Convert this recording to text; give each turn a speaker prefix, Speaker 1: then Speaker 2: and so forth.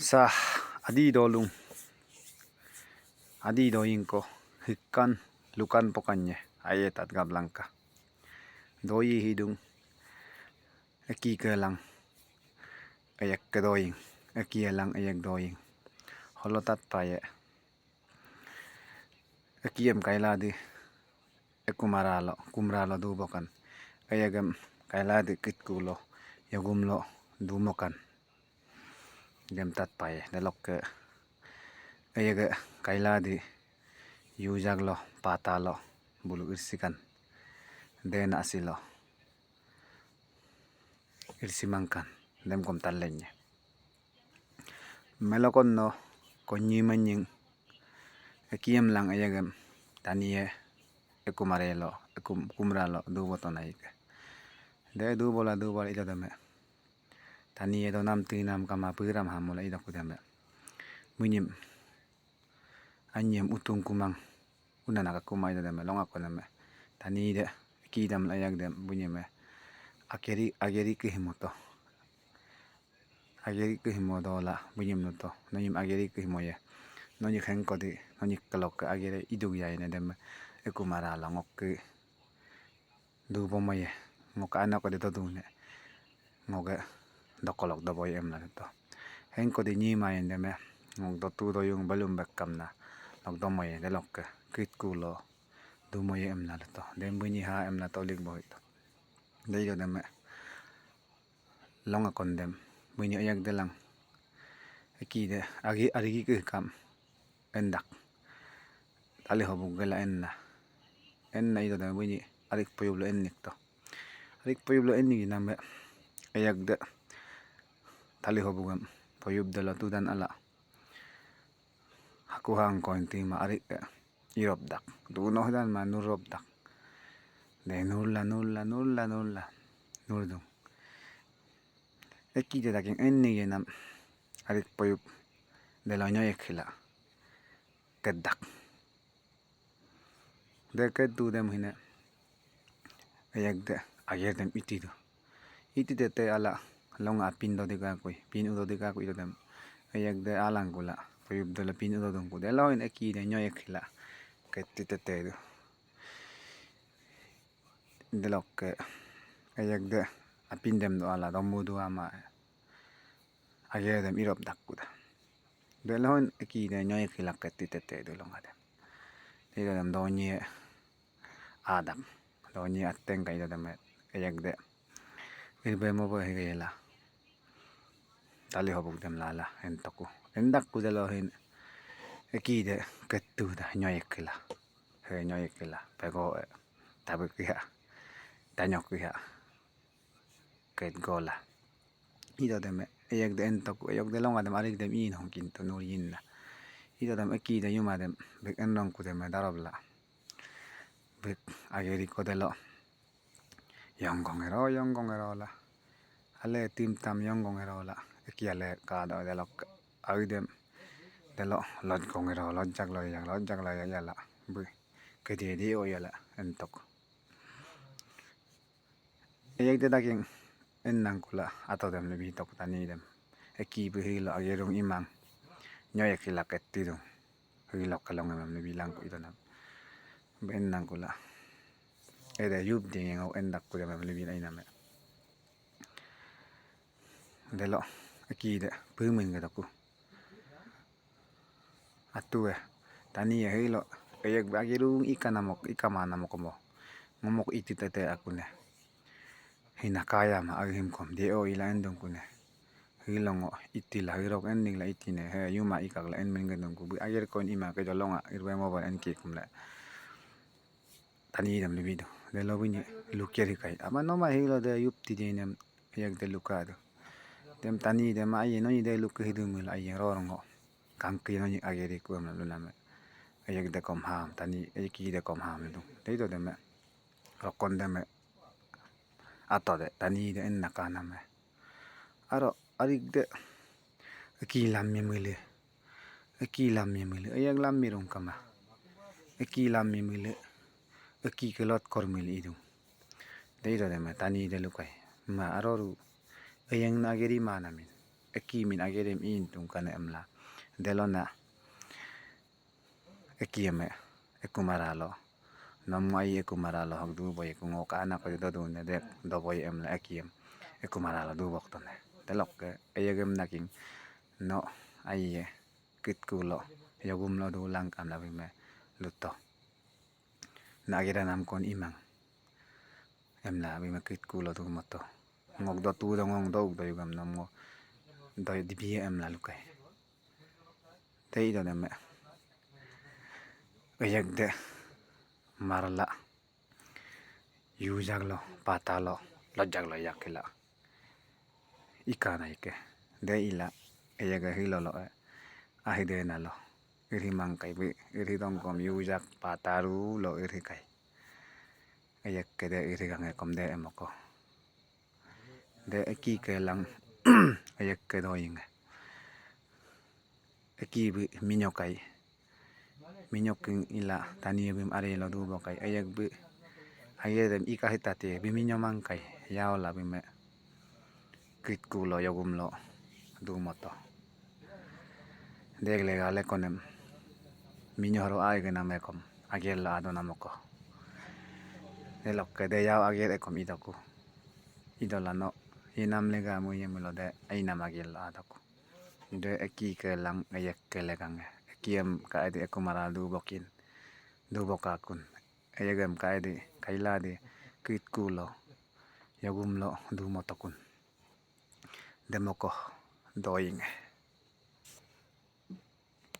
Speaker 1: Sa adidolung adidoinko hikkan lukan pokanya ayetat gablangka doi hidung ekikelang ayak kedoing ekielang ayak doing holotat paye ekiem kailadi kumralo dubokan ayagam kailadi kitkulo yagumlo dumokan dem tat paye dalok ayaga kailadi yujaglo patalo bulu irsikan dena asilo irsimangkan dem kom tallenye melokon no konyi manying ekiem lang ayagam taniye ekumarelo kumralo duboton ayike de dubola ito deme taniye do nam tinam kama piram hamula ito kudeme munyim anyem utung kumang unanaka kumay ito deme longa koneme tanide kidam layak dem bunyeme ageri kihimoto la bunyim no to nonyim ageri kihimoye nonyik henkodi nonyik kalok agere idug yayne dem ekumarala ngok dubomoye ngok anako de todune ngoge dokolok doboy emla to henkodi nyima yendeme ngok dotu yung balum bekkamna nok domoye delok kitkulo dumoye emla to dem bunyi ha emla tolik boy to deyo deme longa kondem bunyi ayak delang ekide arigi kikam endak tali hobug gela enna ito deme bunyi arik poyublo ennik to arik poyublo ennik iname ayak de tali hobugam poyub delo tudan ala hakuhang kointima arik irop dak duno dan ma nurop dak de nulla nurdung ekide daking enni yenam arik poyub delo nyoyek hila kedak de kedu dem hine ayak de ayer dem itide te ala longa pindo digakui pinudo digakui ito dem ayak de alang kula poyub delo pinudo dungku de loin ekide nyoyek hila ketitete delok ayak de apindem do ala domudu ama ayer dem irop dakkuda de loin ekide nyoyek hila ketitete do longa dem ito dem donye adam donye atteng kaito dem ayak de irbe mo bo higela tali hobug dem lala endakku de lohin ekide ketuda nyoyek hila pego tabukya tanyokya ket gola ito dem ayak de entok ayok de longa dem arik dem in hongkin to nur yinna ito dem ekide yuma dem bek enrong ku dem darabla bek ageri ko delo yonggongero la ale tim tam yonggongero la ekiale kado delok agdem delo lodgongero lojaglo yala bu kedede o yala entok ayak de daking ennang kula ato dem lebih tok tani dem eki behilo agerung imang nyoyak hila ketidung hilok kalong em lebih lang ko ito nam benang kula ede yub ding ngo endak ku dem lebih ai nam delo ekide pumin gadaku atue tani hilo ayak bagirung ikamana mokomo ngomok ititete akune hinakaya ma agim kom deo ila endong kune hilongo itila hirok ending la itine he yuma ikagla en mengendong ku ayer kon ima ke dolonga irwe mobile enki kumla tani dem libido de lo bunyi lukieri kai ama no ma hilo de yup tidinem ayak de lukado dem tani dem aye no de luk hidum la aye rorongo kangki no ageri ku amla lulame ayak de kom ham tani eki de kom ham du de dem rokon dem ato de tani de ennakana me aro arik de eki lammi mile ayak lammi rong kama eki lammi mile eki kelot kormil idung de dem tani de lukai ma aroru ayang nageri manamin Ekimin agedem intum kana emla delona ekiyeme ekumaralo nomu ai ekumaralo hak du boy ku ngoka anak ko dodune dek do boy emla ekiyem ekumaralo du boktone delok ayegem naking no aiye kitkulo yogumlo du lang kamla bime luto na ageda nam kon imang emla bime kitkulo du moto ngok do tu do ngong do do yugam nammo do dibiye emla lukai tei do deme ayegde marla yujaglo patalo lojaglo yakila ikana ike de ila ayega hilolo ahide nalo iri mangkai bi iri dongkom yujak pataru lo iri kai ayek kede iri gange kom de emoko de eki ke lang ayek ke doing eki bi minyokai minyoking ila tani bim arelo du bokai ayek bi ayedem ikahitate bi minyomangkai yaola bime kitkulo yogumlo du moto degle gale konem minyohro aige namekom agel ado namoko delok de yaw agel ekom idoku idolano inam lega mu yemulo de ainam agel adoku de eki ke lang ayek ke legange ekiyem kaide ekumaral du bokin du bokakun ayegem kaide kailade kitkulo yogumlo du motokun demoko doing